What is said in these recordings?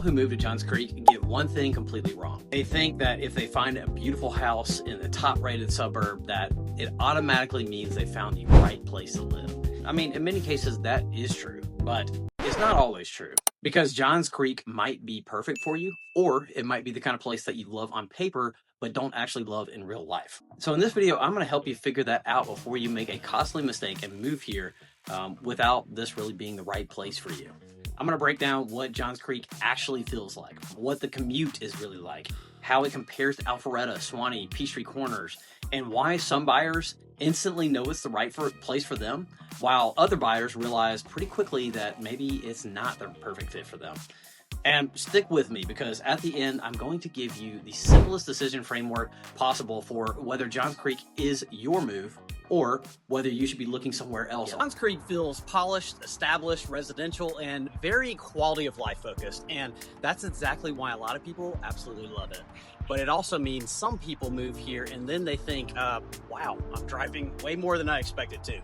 who move to Johns Creek get one thing completely wrong. They think that if they find a beautiful house in the top rated suburb, that it automatically means they found the right place to live. I mean, in many cases that is true, but it's not always true, because Johns Creek might be perfect for you, or it might be the kind of place that you love on paper but don't actually love in real life. So in this video, I'm going to help you figure that out before you make a costly mistake and move here without this really being the right place for you. I'm going to break down what Johns Creek actually feels like, what the commute is really like, how it compares to Alpharetta, Suwanee, Peachtree Corners, and why some buyers instantly know it's the right place for them, while other buyers realize pretty quickly that maybe it's not the perfect fit for them. And stick with me, because at the end, I'm going to give you the simplest decision framework possible for whether Johns Creek is your move or whether you should be looking somewhere else. Johns Creek feels polished, established, residential, and very quality of life focused. And that's exactly why a lot of people absolutely love it. But it also means some people move here and then they think, wow, I'm driving way more than I expected to.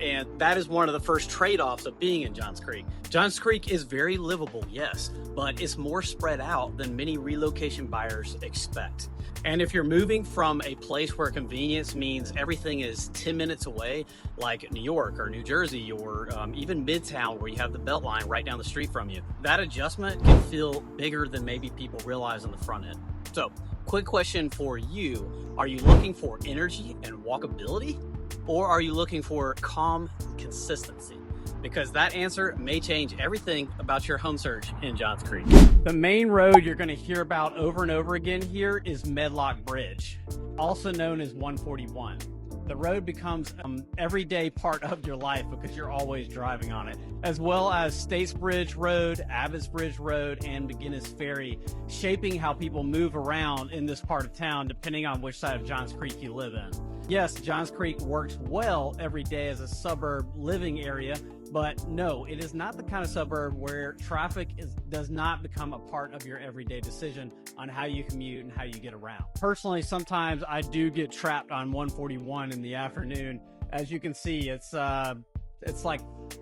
And that is one of the first trade-offs of being in Johns Creek. Johns Creek is very livable, yes, but it's more spread out than many relocation buyers expect. And if you're moving from a place where convenience means everything is 10 minutes away, like New York or New Jersey or even Midtown, where you have the Beltline right down the street from you, that adjustment can feel bigger than maybe people realize on the front end. So, quick question for you. Are you looking for energy and walkability? Or are you looking for calm consistency? Because that answer may change everything about your home search in Johns Creek. The main road you're going to hear about over and over again here is Medlock Bridge, also known as 141. The road becomes an everyday part of your life because you're always driving on it, as well as States Bridge Road, Abbott's Bridge Road, and McGinnis Ferry, shaping how people move around in this part of town depending on which side of Johns Creek you live in. Yes, Johns Creek works well every day as a suburb living area, but no, it is not the kind of suburb where traffic does not become a part of your everyday decision on how you commute and how you get around. Personally, sometimes I do get trapped on 141 in the afternoon. As you can see, it's like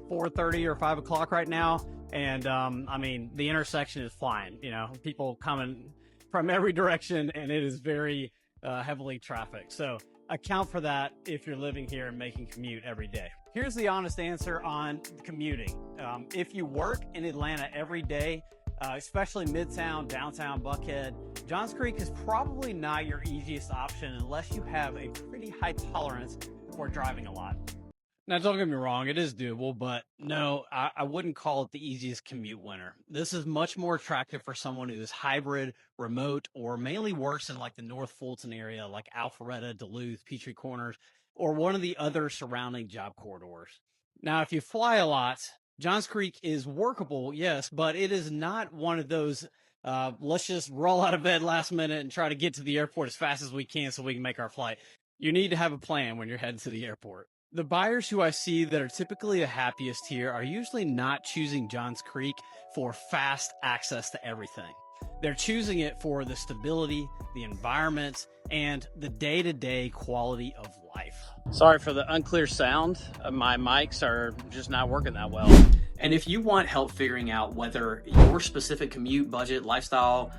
4:30 or 5 o'clock right now, and I mean, the intersection is flying. You know, people coming from every direction, and it is very heavily trafficked. So account for that if you're living here and making commute every day. Here's the honest answer on commuting. If you work in Atlanta every day, especially Midtown, downtown, Buckhead, Johns Creek is probably not your easiest option unless you have a pretty high tolerance for driving a lot. Now, don't get me wrong, it is doable, but no, I wouldn't call it the easiest commute winner. This is much more attractive for someone who is hybrid, remote, or mainly works in like the North Fulton area, like Alpharetta, Duluth, Peachtree Corners, or one of the other surrounding job corridors. Now, if you fly a lot, Johns Creek is workable, yes, but it is not one of those, let's just roll out of bed last minute and try to get to the airport as fast as we can so we can make our flight. You need to have a plan when you're heading to the airport. The buyers who I see that are typically the happiest here are usually not choosing Johns Creek for fast access to everything. They're choosing it for the stability, the environment, and the day-to-day quality of life. Sorry for the unclear sound. My mics are just not working that well. And if you want help figuring out whether your specific commute, budget, lifestyle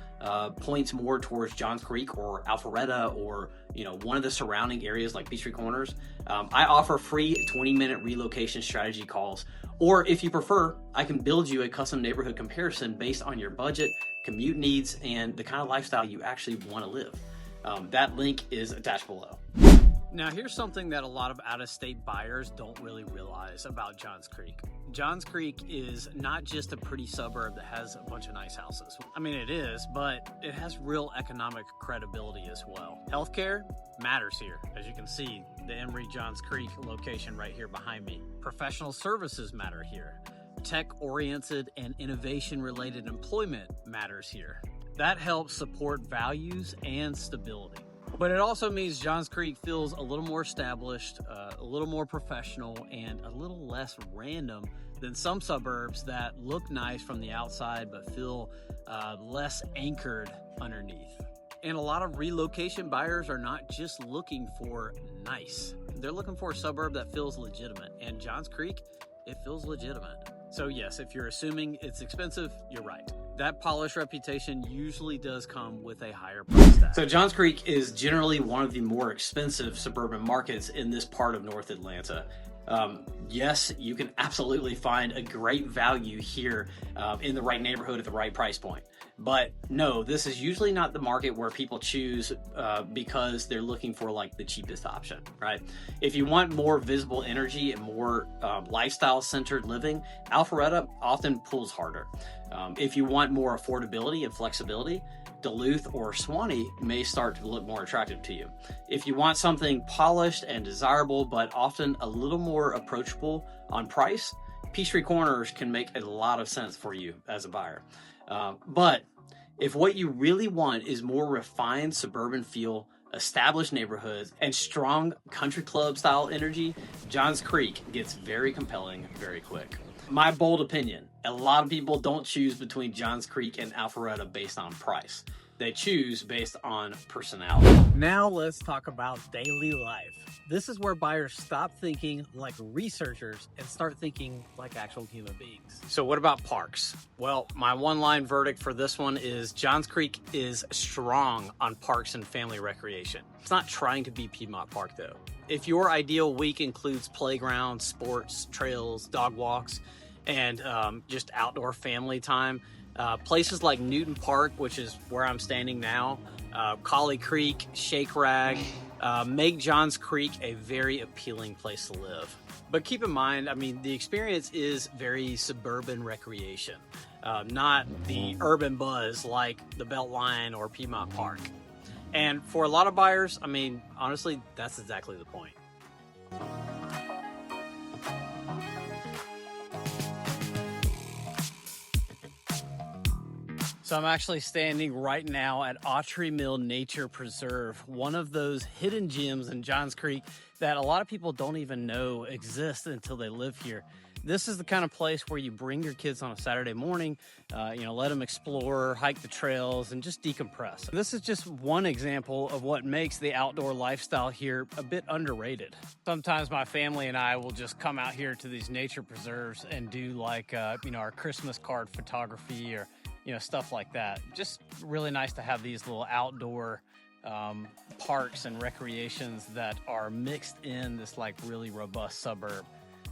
points more towards Johns Creek or Alpharetta or one of the surrounding areas like Peachtree Corners, I offer free 20-minute relocation strategy calls. Or if you prefer, I can build you a custom neighborhood comparison based on your budget, commute needs, and the kind of lifestyle you actually want to live. That link is attached below. Now, here's something that a lot of out-of-state buyers don't really realize about Johns Creek. Johns Creek is not just a pretty suburb that has a bunch of nice houses. I mean, it is, but it has real economic credibility as well. Healthcare matters here. As you can see, the Emory Johns Creek location right here behind me. Professional services matter here. Tech-oriented and innovation-related employment matters here. That helps support values and stability. But it also means Johns Creek feels a little more established, a little more professional, and a little less random than some suburbs that look nice from the outside but feel less anchored underneath. And a lot of relocation buyers are not just looking for nice. They're looking for a suburb that feels legitimate. And Johns Creek, it feels legitimate. So yes, if you're assuming it's expensive, you're right. that polished reputation usually does come with a higher price tag. So Johns Creek is generally one of the more expensive suburban markets in this part of North Atlanta. Yes, you can absolutely find a great value here in the right neighborhood at the right price point. But no, this is usually not the market where people choose because they're looking for like the cheapest option, right? If you want more visible energy and more lifestyle-centered living, Alpharetta often pulls harder. If you want more affordability and flexibility, Duluth or Suwanee may start to look more attractive to you. If you want something polished and desirable, but often a little more approachable on price, Peachtree Corners can make a lot of sense for you as a buyer. But if what you really want is more refined suburban feel, established neighborhoods, and strong country club style energy, Johns Creek gets very compelling very quick. My bold opinion, a lot of people don't choose between Johns Creek and Alpharetta based on price. They choose based on personality. Now let's talk about daily life. This is where buyers stop thinking like researchers and start thinking like actual human beings. So what about parks? Well, my one-line verdict for this one is Johns Creek is strong on parks and family recreation. It's not trying to be Piedmont Park though. If your ideal week includes playgrounds, sports, trails, dog walks, and just outdoor family time, places like Newton Park, which is where I'm standing now, Collie Creek, Shake Rag, make Johns Creek a very appealing place to live. But keep in mind, I mean, the experience is very suburban recreation, not the urban buzz like the Beltline or Piedmont Park. And for a lot of buyers, I mean, honestly, that's exactly the point. So I'm actually standing right now at Autry Mill Nature Preserve, one of those hidden gems in Johns Creek that a lot of people don't even know exist until they live here. This is the kind of place where you bring your kids on a Saturday morning, let them explore, hike the trails, and just decompress. This is just one example of what makes the outdoor lifestyle here a bit underrated. Sometimes my family and I will just come out here to these nature preserves and do like, our Christmas card photography or stuff like that. Just really nice to have these little outdoor parks and recreations that are mixed in this like really robust suburb.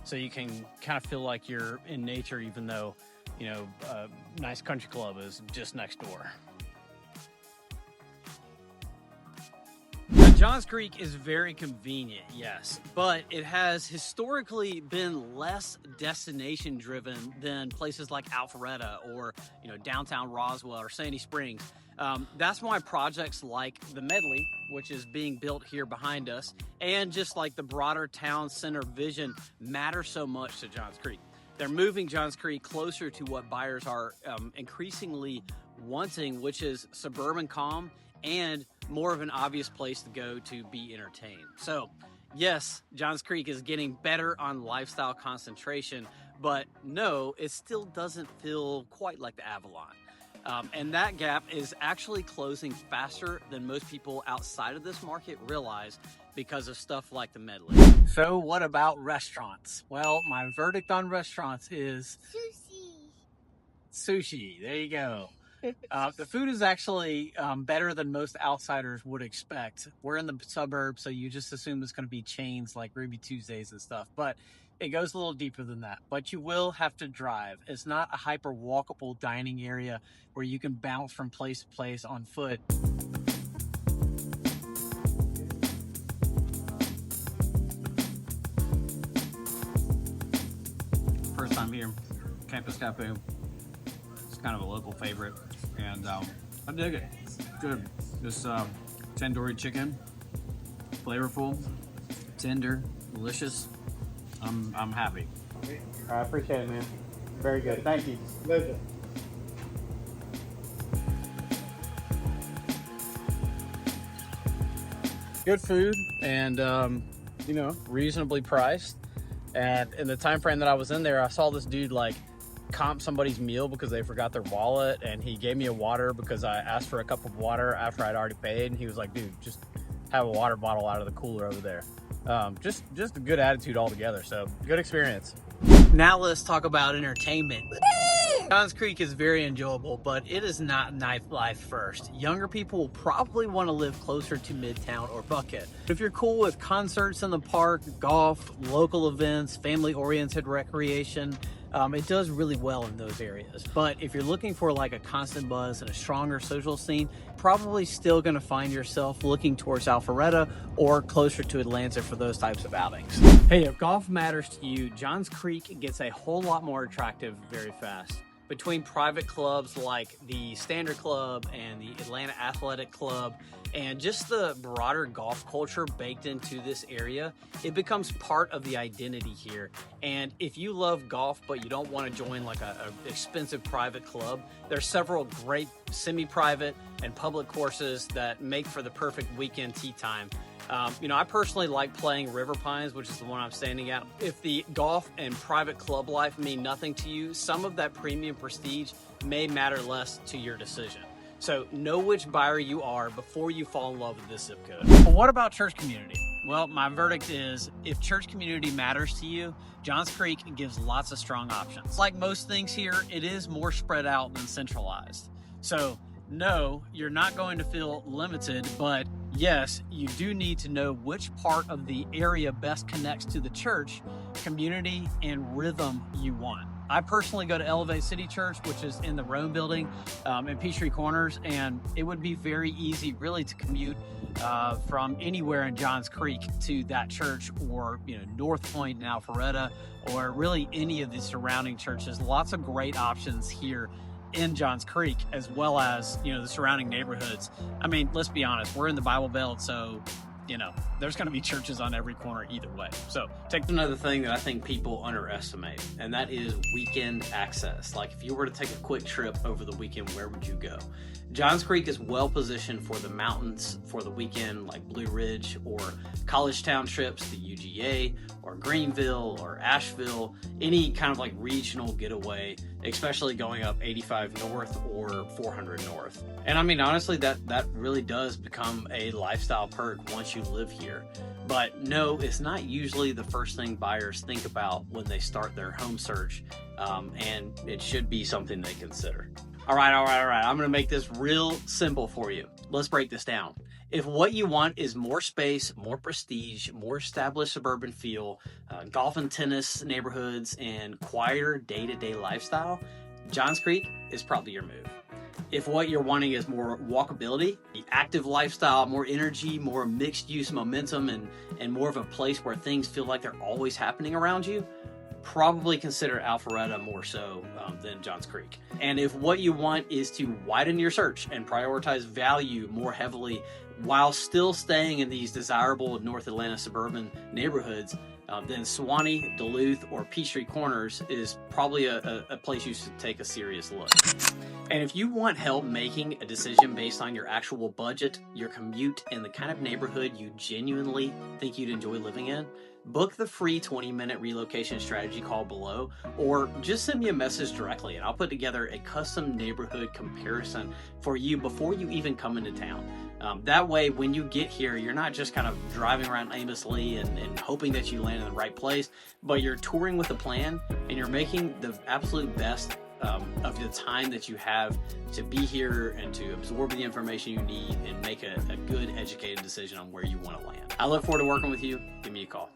So you can kind of feel like you're in nature even though, a nice country club is just next door. Johns Creek is very convenient, yes, but it has historically been less destination driven than places like Alpharetta or, downtown Roswell or Sandy Springs. That's why projects like the Medley, which is being built here behind us, and just like the broader town center vision matter so much to Johns Creek. They're moving Johns Creek closer to what buyers are increasingly wanting, which is suburban calm and more of an obvious place to go to be entertained. So yes, Johns Creek is getting better on lifestyle concentration, but no, it still doesn't feel quite like the Avalon. And that gap is actually closing faster than most people outside of this market realize because of stuff like the Medley. So what about restaurants? Well, my verdict on restaurants is sushi. There you go. The food is actually better than most outsiders would expect. We're in the suburbs, so you just assume it's going to be chains like Ruby Tuesdays and stuff, but it goes a little deeper than that. But you will have to drive. It's not a hyper walkable dining area where you can bounce from place to place on foot. First time here, Campus Cafe. It's kind of a local favorite, and I dig it. It's good. This tandoori chicken, flavorful, tender, delicious. I'm happy. I appreciate it, man. Very good. Thank you. Pleasure. Good food and reasonably priced. And in the time frame that I was in there, I saw this dude like comp somebody's meal because they forgot their wallet, and he gave me a water because I asked for a cup of water after I'd already paid, and he was like, dude, just have a water bottle out of the cooler over there. Just a good attitude altogether. So good experience. Now let's talk about entertainment. Johns Creek is very enjoyable, but it is not nightlife first. Younger people will probably want to live closer to Midtown or Buckhead. If you're cool with concerts in the park, golf, local events, family-oriented recreation, it does really well in those areas. But if you're looking for like a constant buzz and a stronger social scene, probably still going to find yourself looking towards Alpharetta or closer to Atlanta for those types of outings. Hey, if golf matters to you, Johns Creek gets a whole lot more attractive very fast. Between private clubs like the Standard Club and the Atlanta Athletic Club and just the broader golf culture baked into this area, it becomes part of the identity here. And if you love golf but you don't want to join like a expensive private club, there's several great semi-private and public courses that make for the perfect weekend tee time. I personally like playing River Pines, which is the one I'm standing at. If the golf and private club life mean nothing to you, some of that premium prestige may matter less to your decision. So know which buyer you are before you fall in love with this zip code. But what about church community? Well, my verdict is if church community matters to you, Johns Creek gives lots of strong options. Like most things here, it is more spread out than centralized. So no, you're not going to feel limited, but yes, you do need to know which part of the area best connects to the church, community, and rhythm you want. I personally go to Elevate City Church, which is in the Rome building in Peachtree Corners, and it would be very easy really to commute from anywhere in Johns Creek to that church, or North Point and Alpharetta, or really any of the surrounding churches. Lots of great options here in Johns Creek, as well as the surrounding neighborhoods. I mean, let's be honest, we're in the Bible Belt, so there's going to be churches on every corner either way. So take another thing that I think people underestimate, and that is weekend access. Like if you were to take a quick trip over the weekend, where would you go? Johns Creek is well positioned for the mountains for the weekend, like Blue Ridge or college town trips to UGA or Greenville or Asheville, any kind of like regional getaway, especially going up 85 north or 400 north. And I mean, honestly, that really does become a lifestyle perk once you live here. But no, it's not usually the first thing buyers think about when they start their home search, and it should be something they consider. All right. I'm going to make this real simple for you. Let's break this down. If what you want is more space, more prestige, more established suburban feel, golf and tennis neighborhoods, and quieter day-to-day lifestyle, Johns Creek is probably your move. If what you're wanting is more walkability, the active lifestyle, more energy, more mixed-use momentum, and more of a place where things feel like they're always happening around you, probably consider Alpharetta more so than Johns Creek. And if what you want is to widen your search and prioritize value more heavily while still staying in these desirable North Atlanta suburban neighborhoods, then Suwanee, Duluth, or Peachtree Corners is probably a place you should take a serious look. And if you want help making a decision based on your actual budget, your commute, and the kind of neighborhood you genuinely think you'd enjoy living in, book the free 20-minute relocation strategy call below, or just send me a message directly and I'll put together a custom neighborhood comparison for you before you even come into town. That way, when you get here, you're not just kind of driving around aimlessly and hoping that you land in the right place, but you're touring with a plan and you're making the absolute best of the time that you have to be here and to absorb the information you need and make a good, educated decision on where you want to land. I look forward to working with you. Give me a call.